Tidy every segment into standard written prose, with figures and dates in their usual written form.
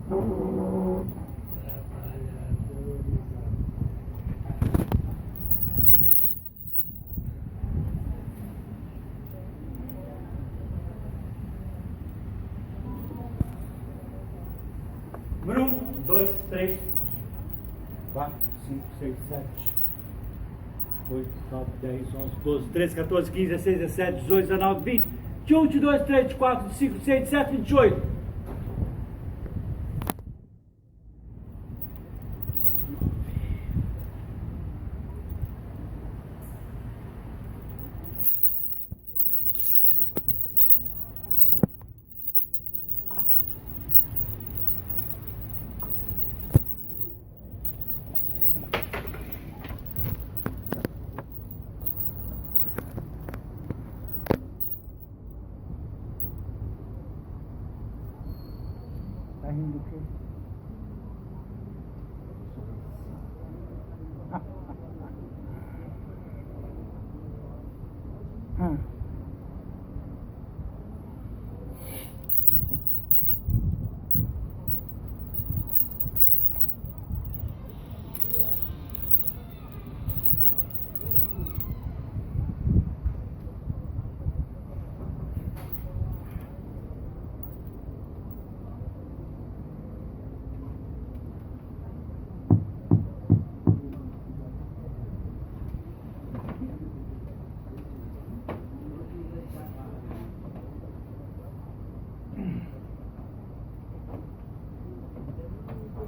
Número 1, 2, 3, 4, 5, 6, 7, 8, 9, 10, 11, 12, 13, 14, 15, 16, 17, 18, 19, 20, 21, 22, 23, 24, 25, 26, 27, 28. Tá rindo do quê?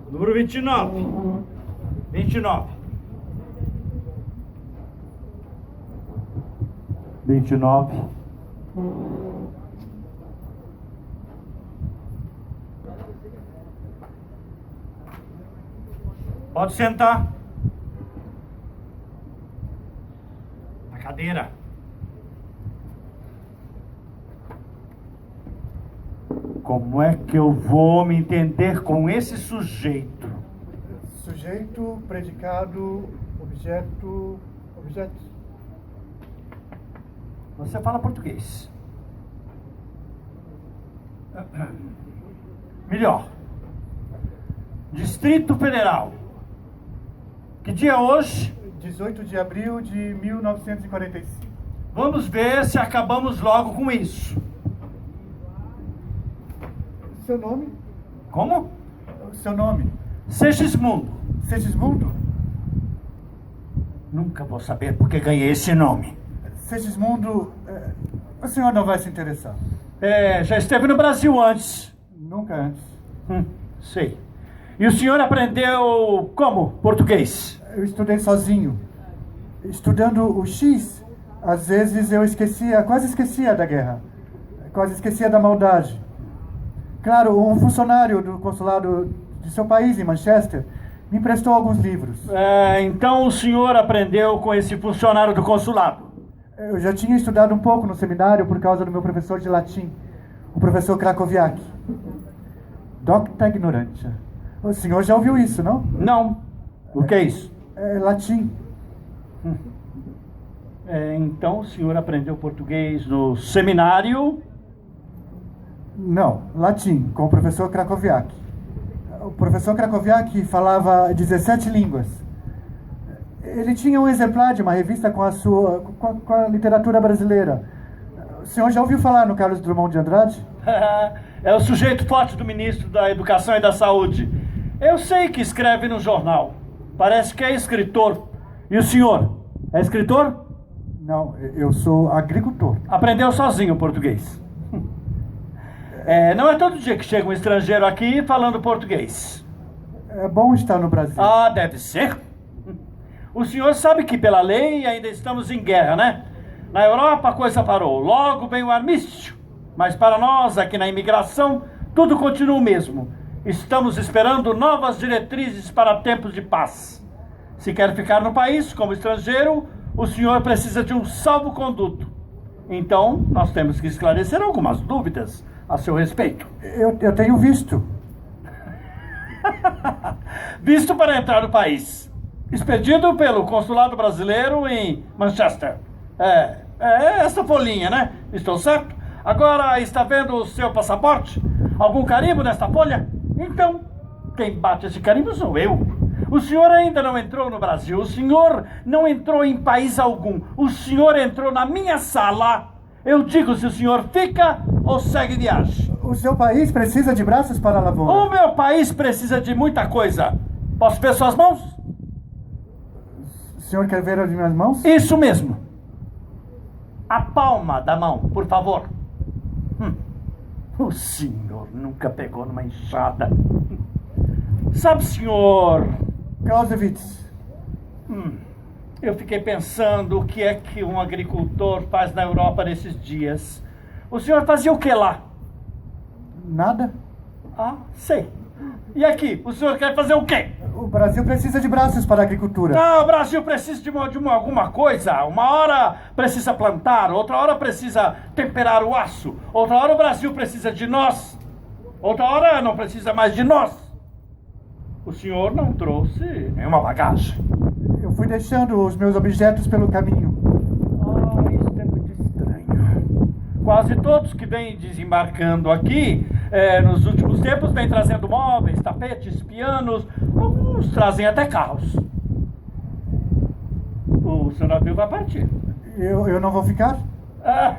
Número 29. 29. 29. Pode sentar. Na cadeira. Como é que eu vou me entender com esse sujeito? Sujeito, predicado, objeto, objeto. Você fala português. Melhor. Distrito Federal. Que dia é hoje? 18 de abril de 1945. Vamos ver se acabamos logo com isso. Seu nome? Como? Seu nome? Segismundo. Segismundo? Nunca vou saber porque ganhei esse nome. Segismundo, o senhor não vai se interessar. Já esteve no Brasil antes. Nunca antes. Sei. E o senhor aprendeu como português? Eu estudei sozinho. Estudando o X, às vezes eu quase esquecia da guerra. Quase esquecia da maldade. Claro, um funcionário do consulado de seu país, em Manchester, me emprestou alguns livros. Então o senhor aprendeu com esse funcionário do consulado? Eu já tinha estudado um pouco no seminário por causa do meu professor de latim, o professor Krakowiak. Docta ignorantia. O senhor já ouviu isso, não? Não. O que é isso? É latim. Então o senhor aprendeu português no seminário? Não, latim, com o professor Krakowiak. O professor Krakowiak falava 17 línguas. Ele tinha um exemplar de uma revista com a literatura brasileira. O senhor já ouviu falar no Carlos Drummond de Andrade? É o sujeito forte do ministro da Educação e da Saúde. Eu sei que escreve no jornal. Parece que é escritor. E o senhor? É escritor? Não, eu sou agricultor. Aprendeu sozinho o português. Não é todo dia que chega um estrangeiro aqui falando português. É bom estar no Brasil. Ah, deve ser. O senhor sabe que pela lei ainda estamos em guerra, né? Na Europa a coisa parou. Logo vem o armistício. Mas para nós, aqui na imigração, tudo continua o mesmo. Estamos esperando novas diretrizes para tempos de paz. Se quer ficar no país como estrangeiro, o senhor precisa de um salvo-conduto. Então, nós temos que esclarecer algumas dúvidas a seu respeito. Eu tenho visto. Visto para entrar no país. Expedido pelo consulado brasileiro em Manchester. Essa folhinha, né? Estou certo? Agora, está vendo o seu passaporte? Algum carimbo nesta folha? Então, quem bate esse carimbo sou eu. O senhor ainda não entrou no Brasil. O senhor não entrou em país algum. O senhor entrou na minha sala. Eu digo se o senhor fica ou segue viagem. O seu país precisa de braços para a lavoura. O meu país precisa de muita coisa. Posso ver suas mãos? O senhor quer ver as minhas mãos? Isso mesmo. A palma da mão, por favor. O senhor nunca pegou numa enxada. Sabe, senhor... Clausewitz. Eu fiquei pensando o que é que um agricultor faz na Europa nesses dias. O senhor fazia o que lá? Nada. Ah, sei. E aqui, o senhor quer fazer o quê? O Brasil precisa de braços para a agricultura. Ah, o Brasil precisa de alguma coisa. Uma hora precisa plantar, outra hora precisa temperar o aço, outra hora o Brasil precisa de nós, outra hora não precisa mais de nós. O senhor não trouxe nenhuma bagagem. Eu fui deixando os meus objetos pelo caminho. Ah, isso é muito estranho. Quase todos que vêm desembarcando aqui, nos últimos tempos, vêm trazendo móveis, tapetes, pianos, alguns trazem até carros. O seu navio vai partir. Eu não vou ficar?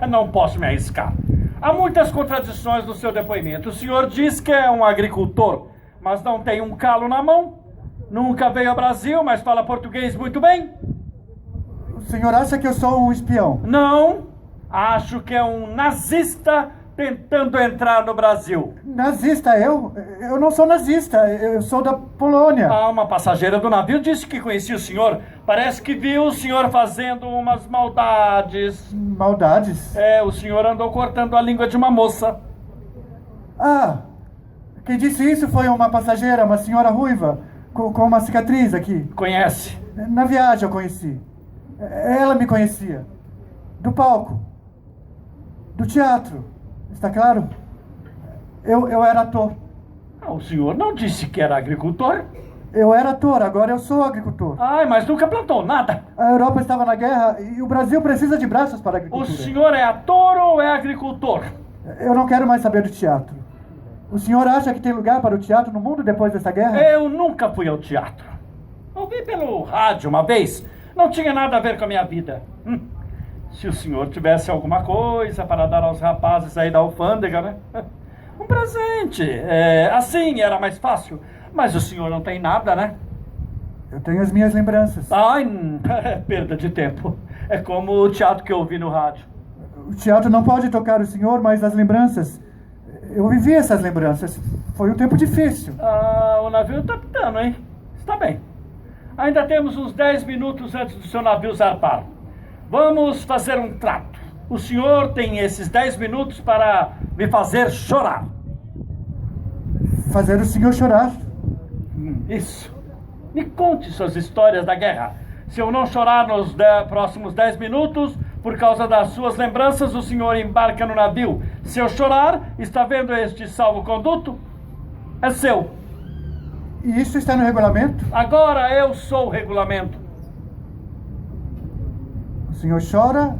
Não posso me arriscar. Há muitas contradições no seu depoimento. O senhor diz que é um agricultor, mas não tem um calo na mão. Nunca veio ao Brasil, mas fala português muito bem. O senhor acha que eu sou um espião? Não. Acho que é um nazista tentando entrar no Brasil. Nazista? Eu não sou nazista. Eu sou da Polônia. Uma passageira do navio disse que conhecia o senhor. Parece que viu o senhor fazendo umas maldades. Maldades? O senhor andou cortando a língua de uma moça. Quem disse isso foi uma passageira, uma senhora ruiva, com uma cicatriz aqui. Conhece? Na viagem eu conheci. Ela me conhecia. Do palco. Do teatro. Está claro? Eu era ator. O senhor não disse que era agricultor? Eu era ator, agora eu sou agricultor. Mas nunca plantou nada. A Europa estava na guerra e o Brasil precisa de braços para a agricultura. O senhor é ator ou é agricultor? Eu não quero mais saber do teatro. O senhor acha que tem lugar para o teatro no mundo depois dessa guerra? Eu nunca fui ao teatro. Ouvi pelo rádio uma vez. Não tinha nada a ver com a minha vida. Se o senhor tivesse alguma coisa para dar aos rapazes aí da alfândega, né? Um presente. Assim era mais fácil. Mas o senhor não tem nada, né? Eu tenho as minhas lembranças. Perda de tempo. É como o teatro que eu ouvi no rádio. O teatro não pode tocar o senhor, mas as lembranças... Eu vivi essas lembranças. Foi um tempo difícil. O navio está pitando, hein? Está bem. Ainda temos uns 10 minutos antes do seu navio zarpar. Vamos fazer um trato. O senhor tem esses 10 minutos para me fazer chorar. Fazer o senhor chorar? Isso. Me conte suas histórias da guerra. Se eu não chorar nos próximos 10 minutos, por causa das suas lembranças, o senhor embarca no navio. Se eu chorar, está vendo este salvo-conduto? É seu. E isso está no regulamento? Agora eu sou o regulamento. O senhor chora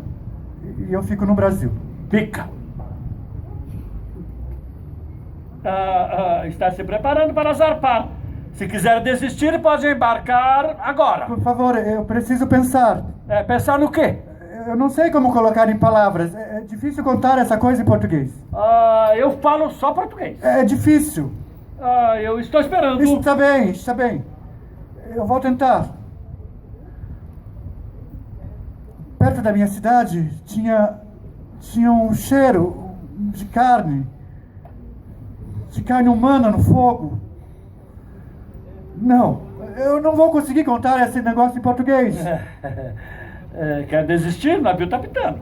e eu fico no Brasil. Fica. Está se preparando para zarpar. Se quiser desistir, pode embarcar agora. Por favor, eu preciso pensar. Pensar no quê? Eu não sei como colocar em palavras. É difícil contar essa coisa em português. Eu falo só português. É difícil. Eu estou esperando. Está bem, está bem. Eu vou tentar. Perto da minha cidade tinha um cheiro de carne humana no fogo. Não, eu não vou conseguir contar esse negócio em português. Quer desistir? O navio está pitando.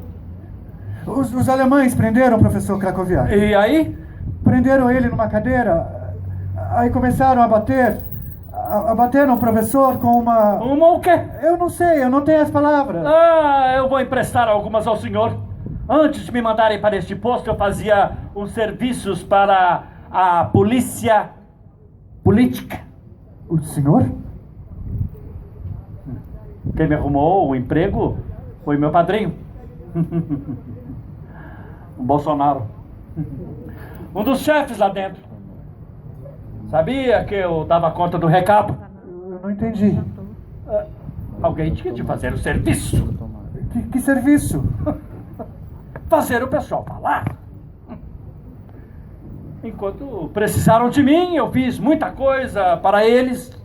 Os alemães prenderam o professor Krakowiak. E aí? Prenderam ele numa cadeira. Aí começaram a bater no professor com uma... Uma o quê? Eu não sei, eu não tenho as palavras. Eu vou emprestar algumas ao senhor. Antes de me mandarem para este posto, eu fazia uns serviços para a polícia política. O senhor? Quem me arrumou o emprego foi meu padrinho. O Bolsonaro. Um dos chefes lá dentro. Sabia que eu dava conta do recado? Eu não entendi. Alguém tinha de fazer o serviço. Que serviço? Fazer o pessoal falar. Enquanto precisaram de mim, eu fiz muita coisa para eles.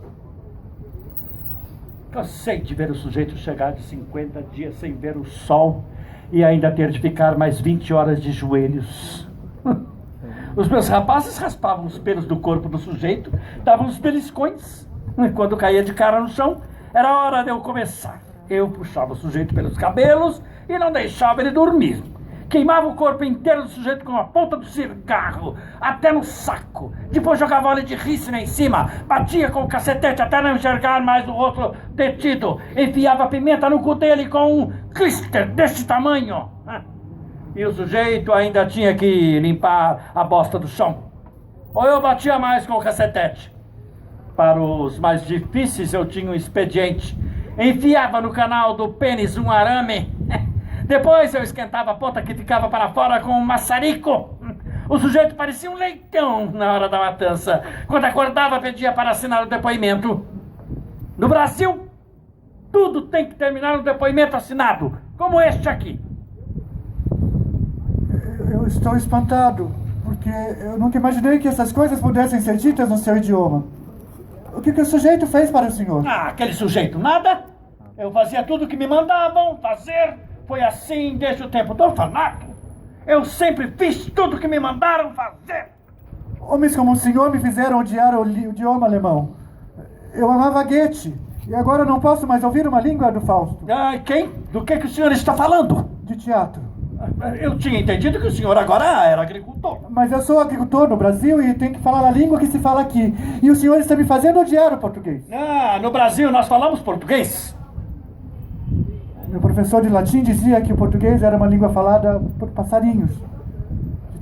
Cansei de ver o sujeito chegar de 50 dias sem ver o sol e ainda ter de ficar mais 20 horas de joelhos. Os meus rapazes raspavam os pelos do corpo do sujeito, davam os beliscões. E quando caía de cara no chão, era hora de eu começar. Eu puxava o sujeito pelos cabelos e não deixava ele dormir. Queimava o corpo inteiro do sujeito com a ponta do cigarro, até no saco. Depois jogava óleo de rícina em cima, batia com o cacetete até não enxergar mais o rosto detido. Enfiava pimenta no cu dele com um clister deste tamanho. E o sujeito ainda tinha que limpar a bosta do chão. Ou eu batia mais com o cacetete. Para os mais difíceis eu tinha um expediente. Enfiava no canal do pênis um arame. Depois eu esquentava a ponta que ficava para fora com um maçarico. O sujeito parecia um leitão na hora da matança. Quando acordava, pedia para assinar o depoimento. No Brasil, tudo tem que terminar no depoimento assinado, como este aqui. Eu estou espantado, porque eu nunca imaginei que essas coisas pudessem ser ditas no seu idioma. O que o sujeito fez para o senhor? Aquele sujeito nada. Eu fazia tudo o que me mandavam fazer. Foi assim desde o tempo do orfanato. Eu sempre fiz tudo o que me mandaram fazer. Homens como o senhor me fizeram odiar o idioma alemão. Eu amava Goethe, e agora não posso mais ouvir uma língua do Fausto. Quem? Do que o senhor está falando? De teatro. Eu tinha entendido que o senhor agora era agricultor. Mas eu sou agricultor no Brasil e tenho que falar a língua que se fala aqui. E o senhor está me fazendo odiar o português. No Brasil nós falamos português. Meu professor de latim dizia que o português era uma língua falada por passarinhos.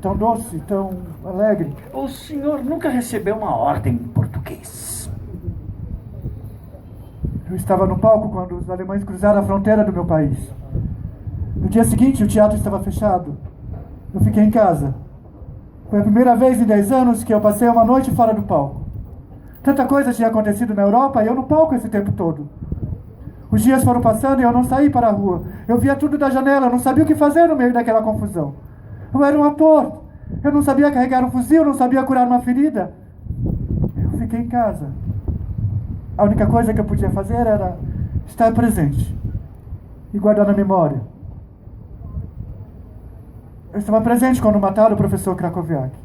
Tão doce, tão alegre. O senhor nunca recebeu uma ordem em português. Eu estava no palco quando os alemães cruzaram a fronteira do meu país. No dia seguinte, o teatro estava fechado. Eu fiquei em casa. Foi a primeira vez em 10 anos que eu passei uma noite fora do palco. Tanta coisa tinha acontecido na Europa e eu no palco esse tempo todo. Os dias foram passando e eu não saí para a rua. Eu via tudo da janela, eu não sabia o que fazer no meio daquela confusão. Eu era um ator. Eu não sabia carregar um fuzil, não sabia curar uma ferida. Eu fiquei em casa. A única coisa que eu podia fazer era estar presente e guardar na memória. Eu estava presente quando mataram o professor Krakowiak.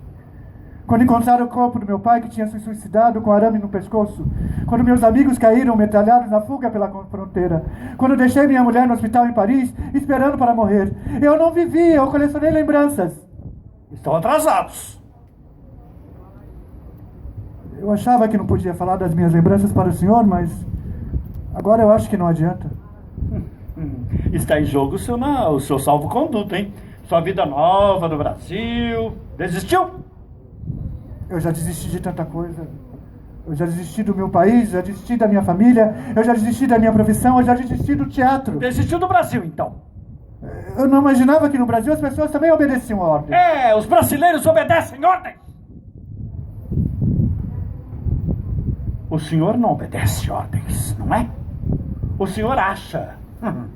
Quando encontraram o corpo do meu pai que tinha se suicidado com arame no pescoço. Quando meus amigos caíram metralhados na fuga pela fronteira. Quando deixei minha mulher no hospital em Paris, esperando para morrer. Eu não vivi, eu colecionei lembranças. Estão atrasados. Eu achava que não podia falar das minhas lembranças para o senhor, mas agora eu acho que não adianta. Está em jogo o seu salvo-conduto, hein? Sua vida nova no Brasil. Desistiu? Eu já desisti de tanta coisa. Eu já desisti do meu país, já desisti da minha família, eu já desisti da minha profissão, eu já desisti do teatro. Desistiu do Brasil, então? Eu não imaginava que no Brasil as pessoas também obedeciam a ordem. Os brasileiros obedecem ordens. O senhor não obedece ordens, não é? O senhor acha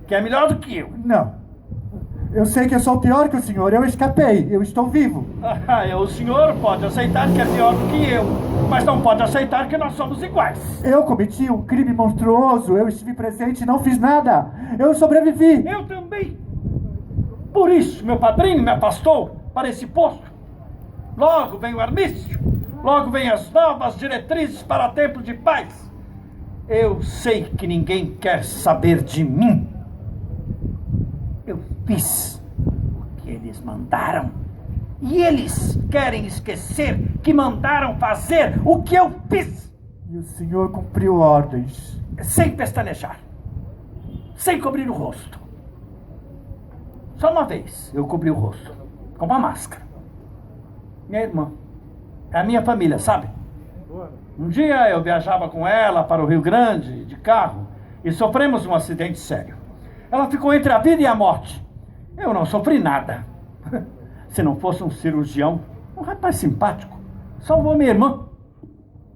que é melhor do que eu. Não. Eu sei que eu sou pior que o senhor. Eu escapei. Eu estou vivo. O senhor pode aceitar que é pior do que eu, mas não pode aceitar que nós somos iguais. Eu cometi um crime monstruoso. Eu estive presente e não fiz nada. Eu sobrevivi. Eu também. Por isso, meu padrinho me afastou para esse posto. Logo vem o armício. Logo vem as novas diretrizes para o tempo de paz. Eu sei que ninguém quer saber de mim. Eu fiz o que eles mandaram. E eles querem esquecer que mandaram fazer o que eu fiz. E o senhor cumpriu ordens. Sem pestanejar. Sem cobrir o rosto. Só uma vez eu cobri o rosto. Com uma máscara. Minha irmã. É a minha família, sabe? Um dia eu viajava com ela para o Rio Grande, de carro, e sofremos um acidente sério. Ela ficou entre a vida e a morte. Eu não sofri nada. Se não fosse um cirurgião, um rapaz simpático, salvou minha irmã.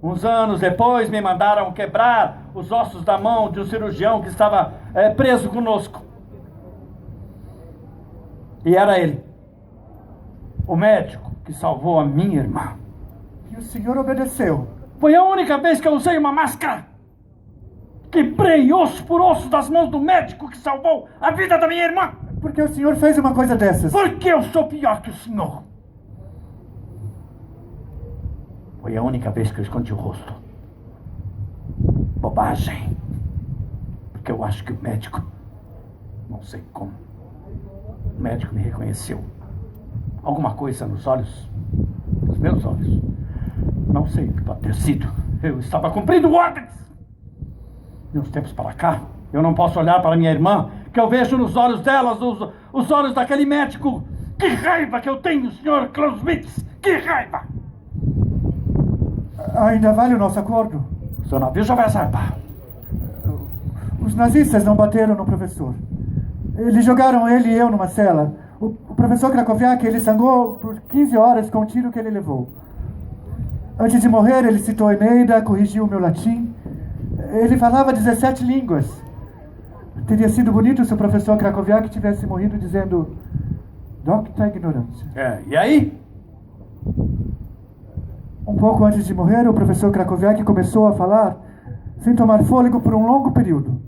Uns anos depois me mandaram quebrar os ossos da mão de um cirurgião que estava preso conosco. E era ele, o médico que salvou a minha irmã. E o senhor obedeceu? Foi a única vez que eu usei uma máscara. Quebrei osso por osso das mãos do médico que salvou a vida da minha irmã. Por que o senhor fez uma coisa dessas? Porque eu sou pior que o senhor. Foi a única vez que eu escondi o rosto. Bobagem. Porque eu acho que o médico, não sei como, o médico me reconheceu. Alguma coisa nos olhos, nos meus olhos. Não sei o que pode ter sido. Eu estava cumprindo ordens. De uns tempos para cá, eu não posso olhar para minha irmã, que eu vejo nos olhos delas, os olhos daquele médico. Que raiva que eu tenho, senhor Clausewitz! Que raiva! Ainda vale o nosso acordo? O seu navio já vai zarpar. Os nazistas não bateram no professor. Eles jogaram ele e eu numa cela. O professor Krakowiak, ele sangrou por 15 horas com o tiro que ele levou. Antes de morrer, ele citou Eneida, corrigiu o meu latim. Ele falava 17 línguas. Teria sido bonito se o professor Krakowiak tivesse morrido dizendo Docta ignorância. E aí? Um pouco antes de morrer, o professor Krakowiak começou a falar sem tomar fôlego por um longo período.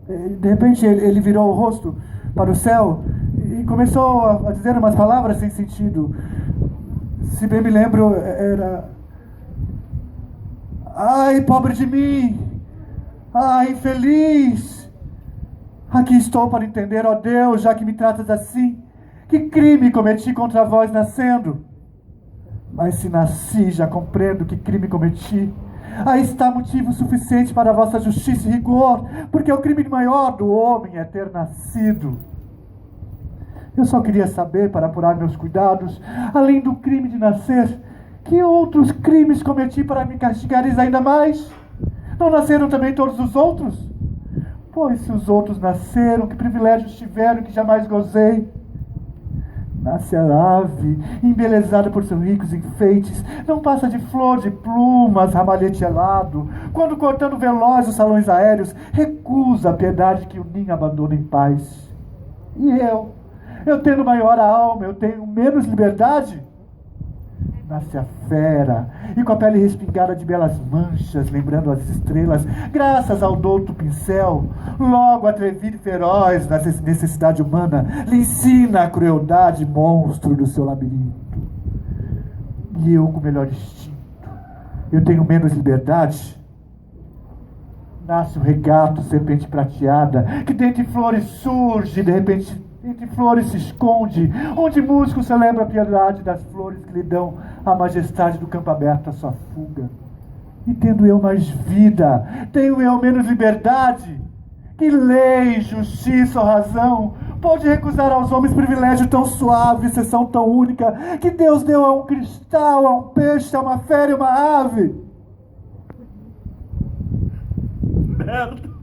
De repente, ele virou o rosto para o céu e começou a dizer umas palavras sem sentido. Se bem me lembro, era... Ai, pobre de mim! Ai, infeliz! Aqui estou para entender, ó Deus, já que me tratas assim. Que crime cometi contra vós nascendo? Mas se nasci, já compreendo que crime cometi. Aí está motivo suficiente para a vossa justiça e rigor, porque o crime maior do homem é ter nascido. Eu só queria saber, para apurar meus cuidados, além do crime de nascer, que outros crimes cometi para me castigares ainda mais? Não nasceram também todos os outros? Pois se os outros nasceram, que privilégios tiveram que jamais gozei? Nasce a ave, embelezada por seus ricos enfeites, não passa de flor de plumas, ramalhete alado, quando cortando veloz os salões aéreos, recusa a piedade que o ninho abandona em paz. E eu tendo maior alma, eu tenho menos liberdade? Nasce a fera, e com a pele respingada de belas manchas, lembrando as estrelas, graças ao douto pincel, logo atrevido e feroz na necessidade humana, lhe ensina a crueldade monstro do seu labirinto. E eu, com melhor instinto, eu tenho menos liberdade? Nasce o regato, serpente prateada, que dentre flores surge, de repente entre flores se esconde, onde músico celebra a piedade das flores que lhe dão a majestade do campo aberto à sua fuga. E tendo eu mais vida, tenho eu menos liberdade? Que lei, justiça ou razão pode recusar aos homens privilégio tão suave, exceção tão única, que Deus deu a um cristal, a um peixe, a uma fera e uma ave? Merda!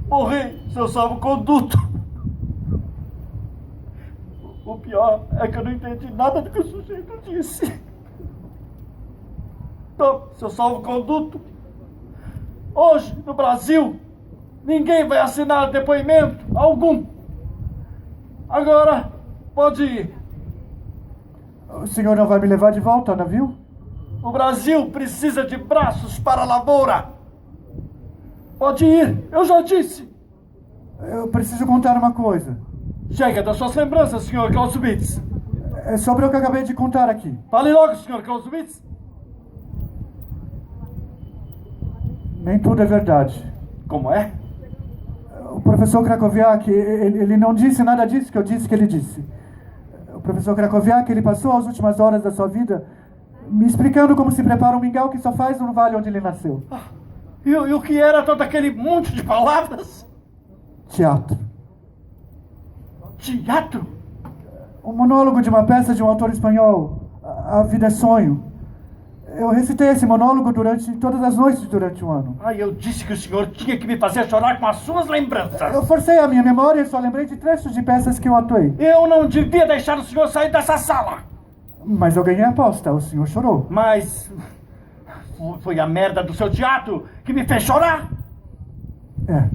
Morri, seu salvo-conduto. O pior é que eu não entendi nada do que o sujeito disse. Então, seu salvo-conduto, hoje, no Brasil, ninguém vai assinar depoimento algum. Agora, pode ir. O senhor não vai me levar de volta ao navio? O Brasil precisa de braços para a lavoura. Pode ir, eu já disse. Eu preciso contar uma coisa. Chega das suas lembranças, senhor Clausewitz. É sobre o que eu acabei de contar aqui. Fale logo, senhor Clausewitz. Nem tudo é verdade. Como é? O professor Krakowiak, ele não disse nada disso que eu disse que ele disse. O professor Krakowiak, ele passou as últimas horas da sua vida me explicando como se prepara um mingau que só faz no vale onde ele nasceu. E o que era todo aquele monte de palavras? Teatro. Teatro? Um monólogo de uma peça de um autor espanhol. A Vida é Sonho. Eu recitei esse monólogo durante todas as noites durante um ano. Eu disse que o senhor tinha que me fazer chorar com as suas lembranças. Eu forcei a minha memória e só lembrei de trechos de peças que eu atuei. Eu não devia deixar o senhor sair dessa sala. Mas eu ganhei a aposta, o senhor chorou. Mas foi a merda do seu teatro que me fez chorar. É,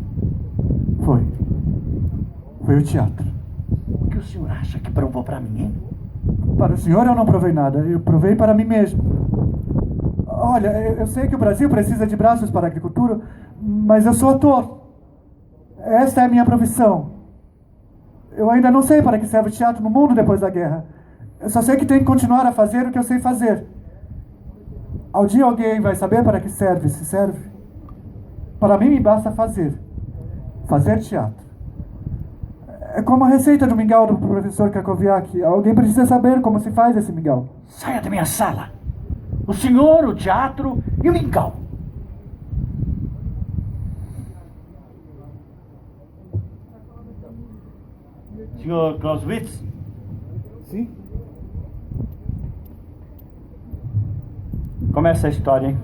foi. Foi o teatro. O que o senhor acha que provou pra mim, hein? Para o senhor eu não provei nada, eu provei para mim mesmo. Olha, eu sei que o Brasil precisa de braços para a agricultura, mas eu sou ator. Esta é a minha profissão. Eu ainda não sei para que serve o teatro no mundo depois da guerra. Eu só sei que tenho que continuar a fazer o que eu sei fazer. Ao dia alguém vai saber para que serve, se serve. Para mim me basta fazer. Fazer teatro. É como a receita do mingau do professor Krakowiak. Alguém precisa saber como se faz esse mingau. Saia da minha sala. O senhor, o teatro e o mingau. Senhor Clausewitz? Sim? Começa a história, hein?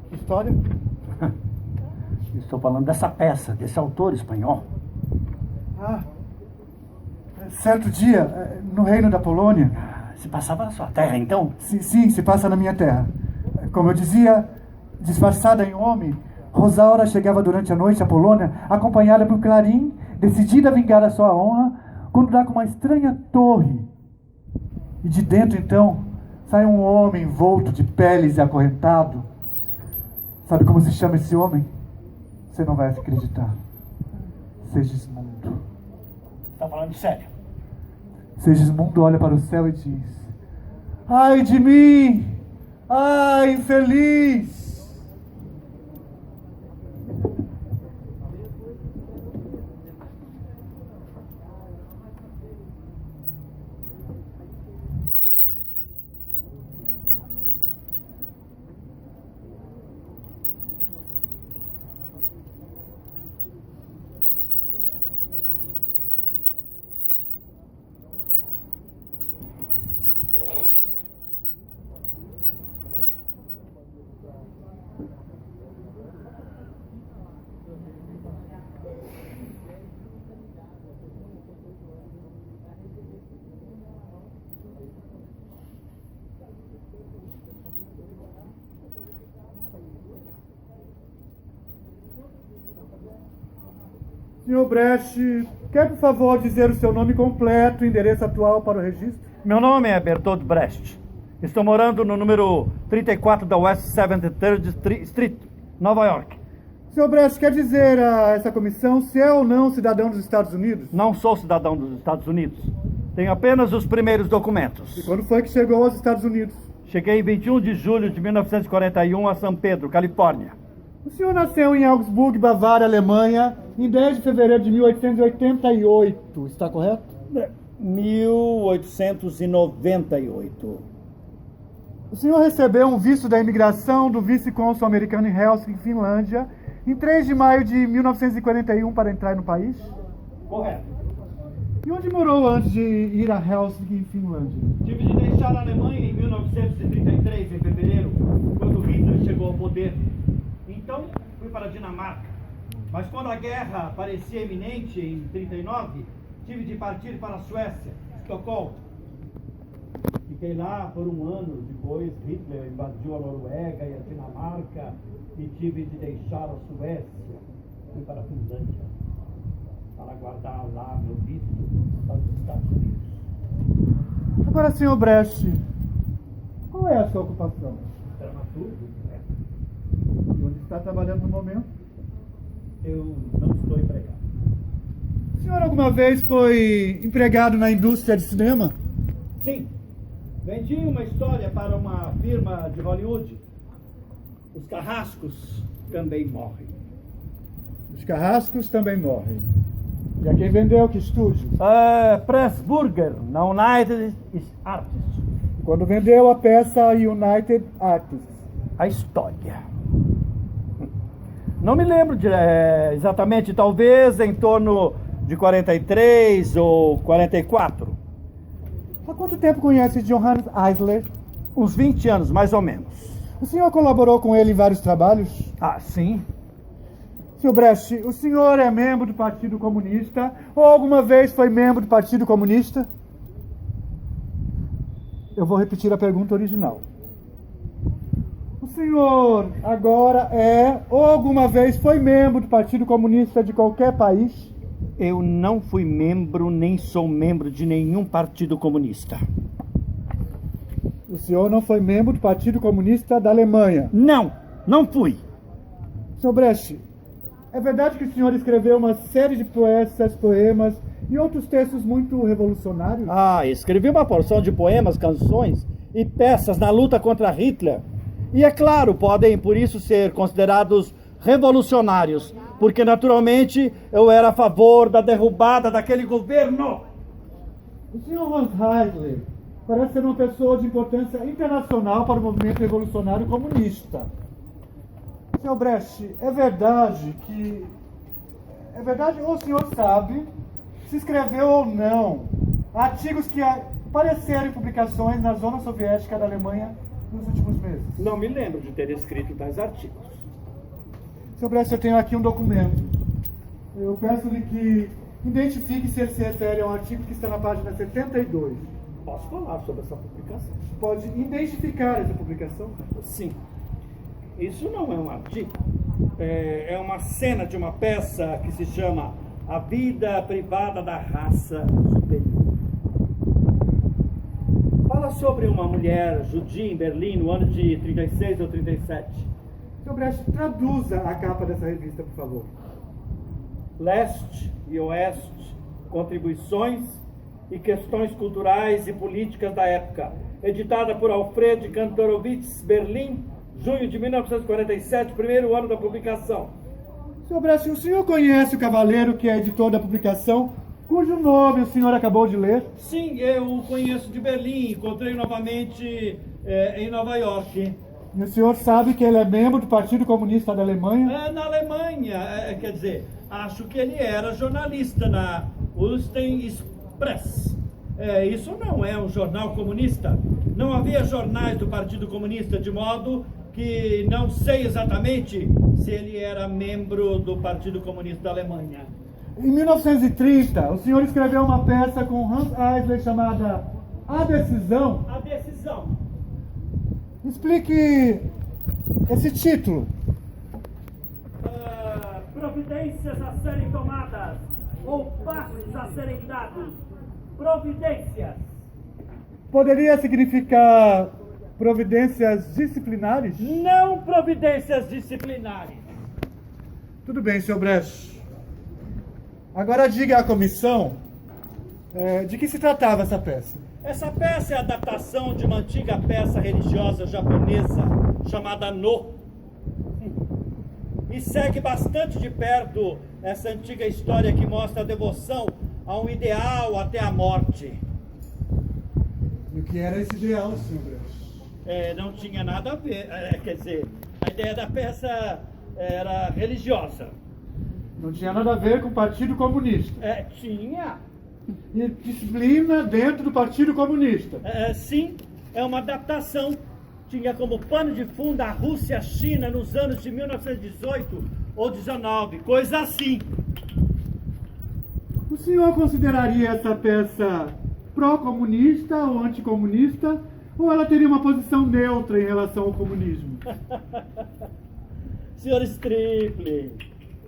Que história? Estou falando dessa peça, desse autor espanhol. Ah, certo dia, no reino da Polônia. Se passava na sua terra, então? Sim, se passa na minha terra. Como eu dizia, disfarçada em homem, Rosaura chegava durante a noite à Polônia, acompanhada por Clarim, decidida a vingar a sua honra, quando dá com uma estranha torre. E de dentro, então, sai um homem envolto de peles e acorrentado. Sabe como se chama esse homem? Você não vai acreditar. Segismundo. Está falando sério? Segismundo olha para o céu e diz: ai de mim! Ai, infeliz! Senhor Brecht, quer por favor dizer o seu nome completo e endereço atual para o registro? Meu nome é Bertold Brecht. Estou morando no número 34 da West 73rd Street, Nova York. Senhor Brecht, quer dizer a essa comissão se é ou não cidadão dos Estados Unidos? Não sou cidadão dos Estados Unidos. Tenho apenas os primeiros documentos. E quando foi que chegou aos Estados Unidos? Cheguei em 21 de julho de 1941 a São Pedro, Califórnia. O senhor nasceu em Augsburg, Bavária, Alemanha, em 10 de fevereiro de 1888, está correto? 1898. O senhor recebeu um visto da imigração do vice-cônsul americano em Helsinki, Finlândia, em 3 de maio de 1941 para entrar no país? Correto. E onde morou antes de ir a Helsinki, Finlândia? Tive de deixar a Alemanha em 1933, em fevereiro, quando Hitler chegou ao poder. Então, fui para a Dinamarca. Mas quando a guerra parecia iminente, em 1939, tive de partir para a Suécia, Estocolmo. Fiquei lá por um ano. Depois, Hitler invadiu a Noruega e a Dinamarca e tive de deixar a Suécia. Fui para a Finlândia para guardar lá meu visto para os Estados Unidos. Agora, senhor Brecht, qual é a sua ocupação? Dramaturgo, né? E onde está trabalhando no momento? Eu não estou empregado. O senhor alguma vez foi empregado na indústria de cinema? Sim. Vendi uma história para uma firma de Hollywood. Os carrascos também morrem. Os carrascos também morrem. E a quem vendeu, que estúdio? Pressburger, na United Artists. Quando vendeu a peça United Artists? A história. Não me lembro exatamente, talvez em torno de 43 ou 44. Há quanto tempo conhece Johannes Eisler? Uns 20 anos, mais ou menos. O senhor colaborou com ele em vários trabalhos? Ah, sim. Senhor Brecht, o senhor é membro do Partido Comunista ou alguma vez foi membro do Partido Comunista? Eu vou repetir a pergunta original. O senhor agora é ou alguma vez foi membro do Partido Comunista de qualquer país? Eu não fui membro, nem sou membro de nenhum partido comunista. O senhor não foi membro do Partido Comunista da Alemanha? Não, não fui. Sr. Brecht, é verdade que o senhor escreveu uma série de peças, poemas e outros textos muito revolucionários? Escrevi uma porção de poemas, canções e peças na luta contra Hitler. E é claro, podem por isso ser considerados revolucionários, porque naturalmente eu era a favor da derrubada daquele governo. O senhor Hans Heidler parece ser uma pessoa de importância internacional para o movimento revolucionário comunista. Sr. Brecht, é verdade ou o senhor sabe se escreveu ou não artigos que apareceram em publicações na zona soviética da Alemanha nos últimos meses? Não me lembro de ter escrito tais artigos. Sr. Brecht, eu tenho aqui um documento. Eu peço-lhe que identifique se ele se refere a um artigo que está na página 72. Posso falar sobre essa publicação? Pode identificar essa publicação? Sim. Isso não é um artigo. É uma cena de uma peça que se chama A Vida Privada da Raça Superior. Fala sobre uma mulher judia em Berlim no ano de 36 ou 37. Sr. Brecht, traduza a capa dessa revista, por favor. Leste e Oeste, contribuições e questões culturais e políticas da época. Editada por Alfred Kantorowicz, Berlim, junho de 1947, primeiro ano da publicação. Sr. Brecht, o senhor conhece o cavaleiro que é editor da publicação, cujo nome o senhor acabou de ler? Sim, eu o conheço de Berlim, encontrei novamente em Nova York. E o senhor sabe que ele é membro do Partido Comunista da Alemanha? Na Alemanha, quer dizer, acho que ele era jornalista na Ulstein Express. Isso não é um jornal comunista. Não havia jornais do Partido Comunista, de modo que não sei exatamente se ele era membro do Partido Comunista da Alemanha. Em 1930, o senhor escreveu uma peça com Hans Eisler chamada A Decisão. A Decisão. Explique esse título. Providências a serem tomadas ou passos a serem dados. Providências. Poderia significar providências disciplinares? Não providências disciplinares. Tudo bem, Sr. Brecht. Agora diga à comissão de que se tratava essa peça. Essa peça é a adaptação de uma antiga peça religiosa japonesa chamada No. E segue bastante de perto essa antiga história que mostra a devoção a um ideal até a morte. E o que era esse ideal, Sr. Brecht? Não tinha nada a ver, quer dizer, a ideia da peça era religiosa. Não tinha nada a ver com o Partido Comunista? Tinha. E disciplina dentro do Partido Comunista? Sim, é uma adaptação. Tinha como pano de fundo a Rússia e a China nos anos de 1918 ou 19, coisa assim. O senhor consideraria essa peça pró-comunista ou anticomunista? Ou ela teria uma posição neutra em relação ao comunismo? Senhor Stripley,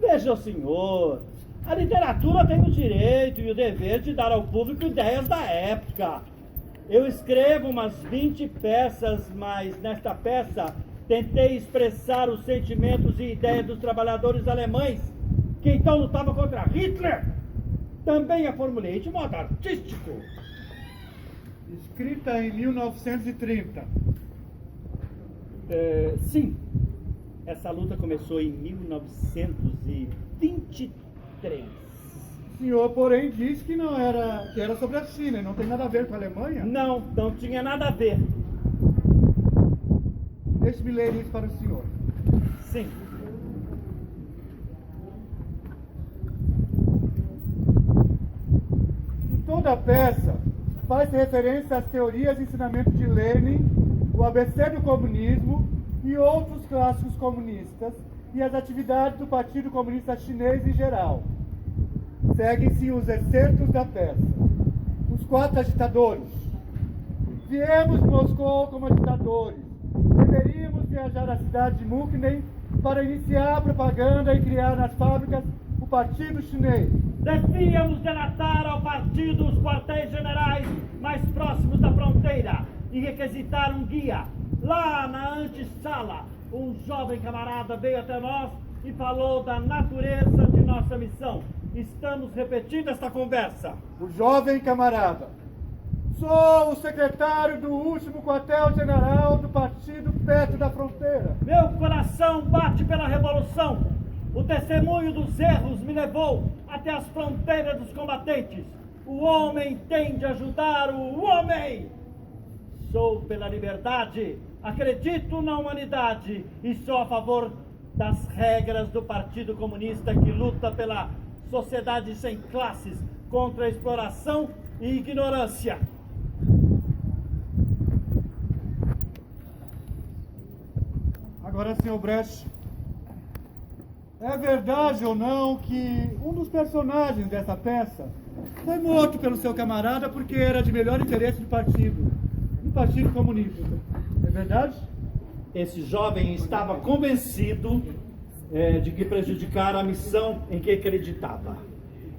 veja o senhor. A literatura tem o direito e o dever de dar ao público ideias da época. Eu escrevo umas 20 peças, mas nesta peça tentei expressar os sentimentos e ideias dos trabalhadores alemães, que então lutavam contra Hitler. Também a formulei de modo artístico. Escrita em 1930. Sim. Essa luta começou em 1923. O senhor, porém, disse que que era sobre a China e não tem nada a ver com a Alemanha? Não tinha nada a ver. Deixe-me ler isso para o senhor. Sim. Em toda a peça, faz referência às teorias e ensinamentos de Lenin, o ABC do comunismo e outros clássicos comunistas e as atividades do Partido Comunista Chinês em geral. Seguem-se os excertos da peça. Os 4 agitadores. Viemos de Moscou como agitadores. Deveríamos viajar à cidade de Mukden para iniciar a propaganda e criar nas fábricas o Partido Chinês. Devíamos delatar ao partido os quartéis generais mais próximos da fronteira e requisitar um guia. Lá na antessala, um jovem camarada veio até nós e falou da natureza de nossa missão. Estamos repetindo esta conversa. O jovem camarada: sou o secretário do último quartel-general do partido perto da fronteira. Meu coração bate pela revolução. O testemunho dos erros me levou até as fronteiras dos combatentes. O homem tem de ajudar o homem. Sou pela liberdade, acredito na humanidade e sou a favor das regras do Partido Comunista que luta pela sociedade sem classes, contra a exploração e ignorância. Agora, senhor Brecht, é verdade ou não que um dos personagens dessa peça foi morto pelo seu camarada porque era de melhor interesse do Partido Comunista? É verdade? Esse jovem estava convencido de que prejudicara a missão em que acreditava.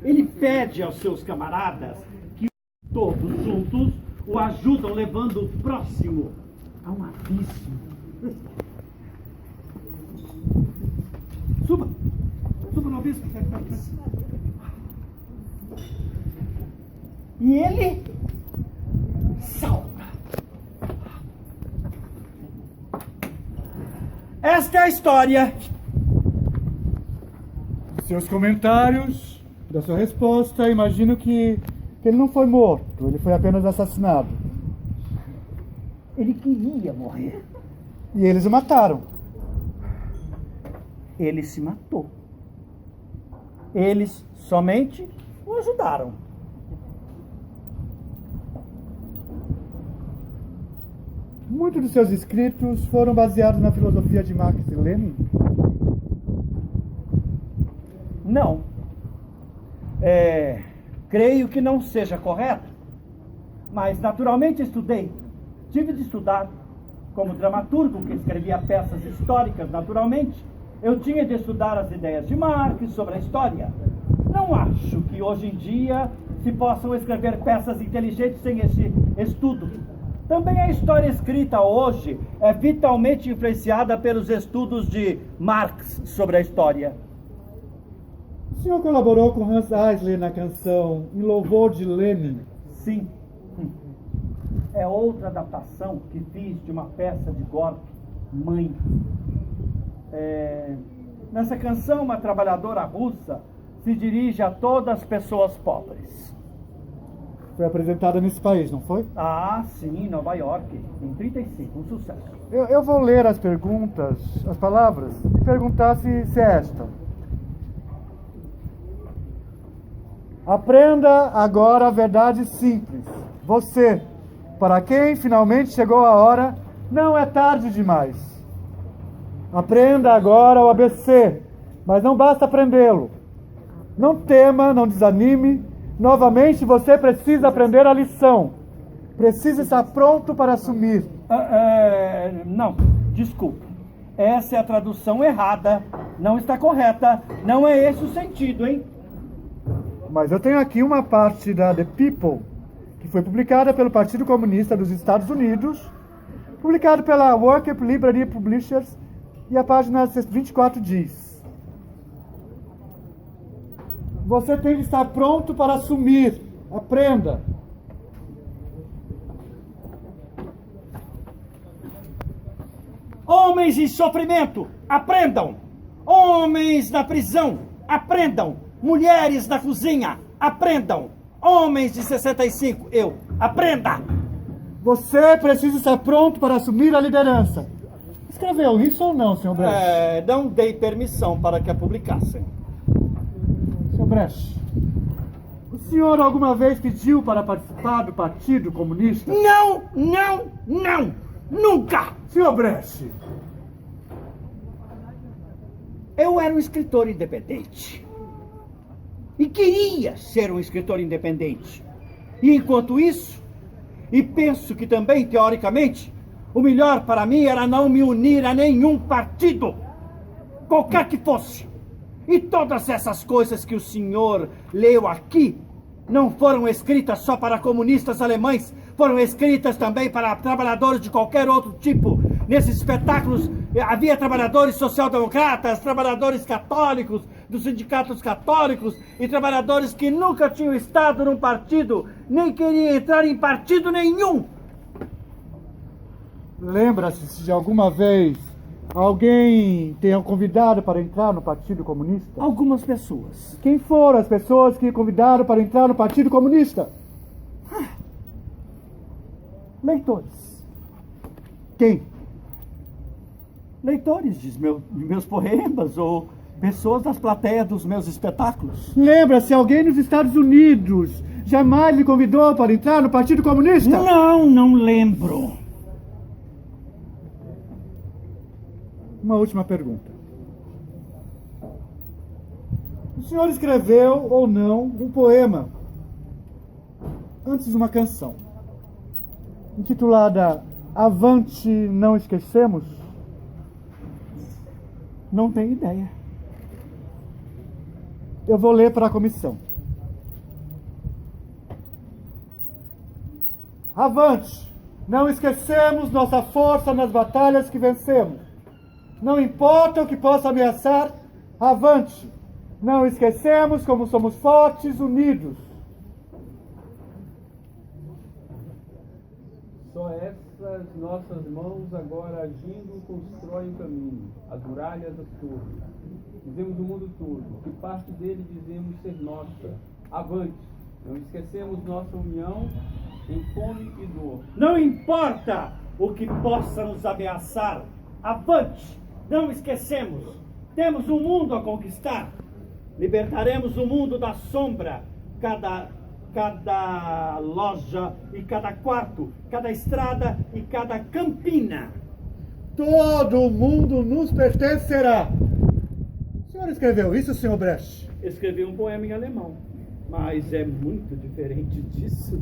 Ele pede aos seus camaradas que todos juntos o ajudam levando o próximo a um abismo. Suba no abismo. E ele salta. Esta é a história. Seus comentários, da sua resposta, imagino que ele não foi morto, ele foi apenas assassinado. Ele queria morrer. E eles o mataram. Ele se matou. Eles somente o ajudaram. Muitos dos seus escritos foram baseados na filosofia de Marx e Lenin? Não. Creio que não seja correto, mas naturalmente estudei. Tive de estudar. Como dramaturgo que escrevia peças históricas, naturalmente, eu tinha de estudar as ideias de Marx sobre a história. Não acho que hoje em dia se possam escrever peças inteligentes sem esse estudo. Também a história escrita hoje é vitalmente influenciada pelos estudos de Marx sobre a história. O senhor colaborou com Hans Eisler na canção Em Louvor de Lenin? Sim. É outra adaptação que fiz de uma peça de Gorky, Mãe. Nessa canção, uma trabalhadora russa se dirige a todas as pessoas pobres. Foi apresentada nesse país, não foi? Ah, sim, em Nova York, em 35, um sucesso. Eu vou ler as perguntas, as palavras, e perguntar se é esta. Aprenda agora a verdade simples. Você, para quem finalmente chegou a hora, não é tarde demais. Aprenda agora o ABC, mas não basta aprendê-lo. Não tema, não desanime. Novamente você precisa aprender a lição. Precisa estar pronto para assumir. Não, desculpe. Essa é a tradução errada. Não está correta. Não é esse o sentido, hein? Mas eu tenho aqui uma parte da The People, que foi publicada pelo Partido Comunista dos Estados Unidos, publicado pela Worker Library Publishers, e a página 24 diz: você tem de estar pronto para assumir. Aprenda. Homens em sofrimento, aprendam. Homens na prisão, aprendam. Mulheres na cozinha, aprendam. Homens de 65, aprenda. Você precisa estar pronto para assumir a liderança. Escreveu isso ou não, senhor Brecht? Não dei permissão para que a publicassem. Senhor Brecht, o senhor alguma vez pediu para participar do Partido Comunista? Não, nunca. Senhor Brecht, eu era um escritor independente. E queria ser um escritor independente. E enquanto isso, E penso que também, teoricamente, o melhor para mim era não me unir a nenhum partido, qualquer que fosse. E todas essas coisas que o senhor leu aqui não foram escritas só para comunistas alemães, foram escritas também para trabalhadores de qualquer outro tipo. Nesses espetáculos havia trabalhadores social-democratas, trabalhadores católicos, dos sindicatos católicos e trabalhadores que nunca tinham estado num partido, nem queriam entrar em partido nenhum. Lembra-se se de alguma vez alguém tenha convidado para entrar no Partido Comunista? Algumas pessoas. Quem foram as pessoas que convidaram para entrar no Partido Comunista? Leitores. Quem? Leitores de meus poemas ou pessoas das plateias dos meus espetáculos. Lembra-se alguém nos Estados Unidos jamais lhe convidou para entrar no Partido Comunista? Não lembro. Uma última pergunta. O senhor escreveu ou não um poema antes de uma canção intitulada Avante, não esquecemos? Não tenho ideia. Eu vou ler para a comissão. Avante, não esquecemos nossa força nas batalhas que vencemos. Não importa o que possa ameaçar, avante. Não esquecemos como somos fortes, unidos. Só essas nossas mãos agora agindo constroem o caminho, as muralhas, as torres. Dizemos o mundo todo, que parte dele dizemos ser nossa. Avante, não esquecemos nossa união em fome e dor. Não importa o que possa nos ameaçar, avante, não esquecemos. Temos um mundo a conquistar. Libertaremos o mundo da sombra. Cada loja e cada quarto, cada estrada e cada campina. Todo mundo nos pertencerá. O senhor escreveu isso, senhor Brecht? Escrevi um poema em alemão, mas é muito diferente disso.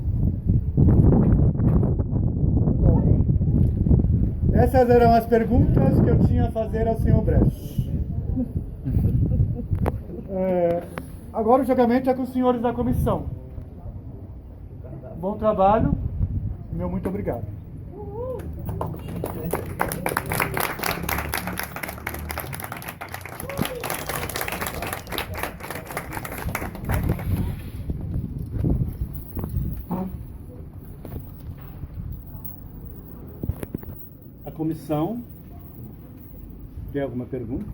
Essas eram as perguntas que eu tinha a fazer ao senhor Brecht. Agora o julgamento é com os senhores da comissão. Bom trabalho. Meu muito obrigado. A comissão tem alguma pergunta?